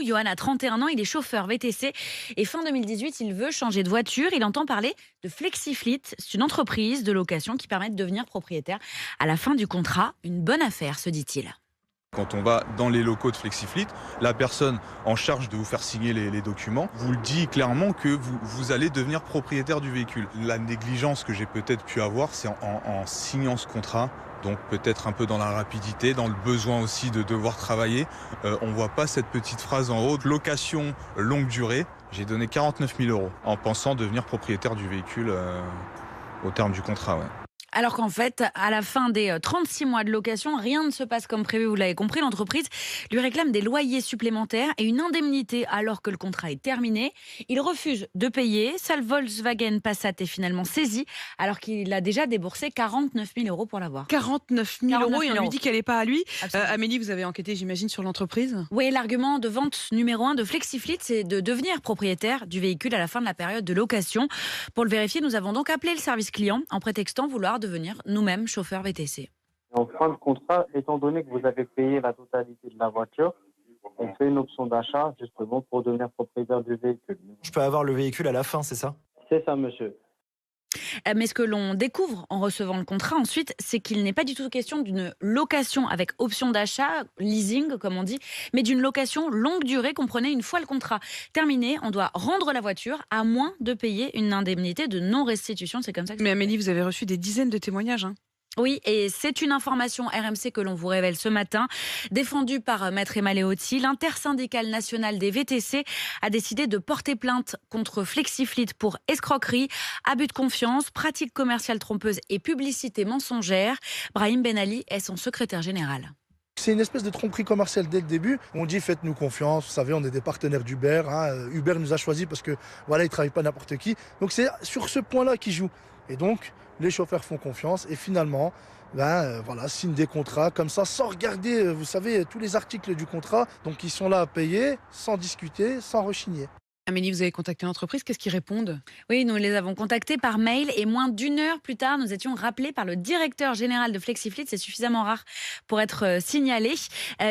Johan a 31 ans, il est chauffeur VTC et fin 2018, il veut changer de voiture. Il entend parler de Flexifleet. C'est une entreprise de location qui permet de devenir propriétaire à la fin du contrat. Une bonne affaire, se dit-il. Quand on va dans les locaux de Flexifleet, la personne en charge de vous faire signer les documents vous le dit clairement que vous allez devenir propriétaire du véhicule. La négligence que j'ai peut-être pu avoir, c'est en signant ce contrat, donc peut-être un peu dans la rapidité, dans le besoin aussi de devoir travailler. On ne voit pas cette petite phrase en haut, location longue durée. J'ai donné 49 000 € en pensant devenir propriétaire du véhicule au terme du contrat. Ouais. Alors qu'en fait, à la fin des 36 mois de location, rien ne se passe comme prévu, vous l'avez compris. L'entreprise lui réclame des loyers supplémentaires et une indemnité alors que le contrat est terminé. Il refuse de payer. Sa Volkswagen Passat est finalement saisie alors qu'il a déjà déboursé 49 000 € pour l'avoir. 49 000 € et on lui dit qu'elle n'est pas à lui. Amélie, vous avez enquêté, j'imagine, sur l'entreprise ? Oui, l'argument de vente numéro 1 de Flexifleet, c'est de devenir propriétaire du véhicule à la fin de la période de location. Pour le vérifier, nous avons donc appelé le service client en prétextant vouloir devenir nous-mêmes chauffeurs VTC. En fin de contrat, étant donné que vous avez payé la totalité de la voiture, on fait une option d'achat justement pour devenir propriétaire du véhicule. Je peux avoir le véhicule à la fin, c'est ça ? C'est ça, monsieur. Mais ce que l'on découvre en recevant le contrat ensuite, c'est qu'il n'est pas du tout question d'une location avec option d'achat, leasing comme on dit, mais d'une location longue durée. Comprenez, une fois le contrat terminé, on doit rendre la voiture à moins de payer une indemnité de non-restitution. C'est comme ça que Mais Amélie, vous avez reçu des dizaines de témoignages. Oui, et c'est une information RMC que l'on vous révèle ce matin. Défendue par Maître Emma Leotti, l'intersyndicale nationale des VTC a décidé de porter plainte contre Flexifleet pour escroquerie, abus de confiance, pratiques commerciales trompeuses et publicité mensongère. Brahim Ben Ali est son secrétaire général. C'est une espèce de tromperie commerciale dès le début. On dit faites-nous confiance, vous savez, on est des partenaires d'Uber. Uber nous a choisis parce que voilà, ils ne travaillent pas n'importe qui. Donc c'est sur ce point-là qu'ils jouent. Et donc, les chauffeurs font confiance et finalement, signent des contrats comme ça, sans regarder, vous savez, tous les articles du contrat. Donc ils sont là à payer, sans discuter, sans rechigner. Amélie, vous avez contacté l'entreprise, qu'est-ce qu'ils répondent ? Oui, nous les avons contactés par mail et moins d'une heure plus tard, nous étions rappelés par le directeur général de Flexifleet. C'est suffisamment rare pour être signalé.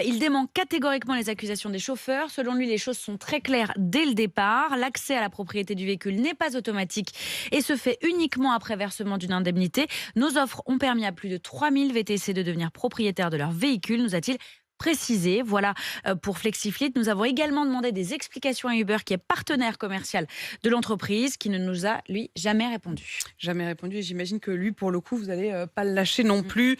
Il dément catégoriquement les accusations des chauffeurs. Selon lui, les choses sont très claires dès le départ. L'accès à la propriété du véhicule n'est pas automatique et se fait uniquement après versement d'une indemnité. Nos offres ont permis à plus de 3000 VTC de devenir propriétaires de leur véhicule, nous a-t-il précisé. Voilà pour Flexifleet. Nous avons également demandé des explications à Uber, qui est partenaire commercial de l'entreprise, qui ne nous a, lui, jamais répondu. Jamais répondu et j'imagine que lui, pour le coup, vous n'allez pas le lâcher non plus.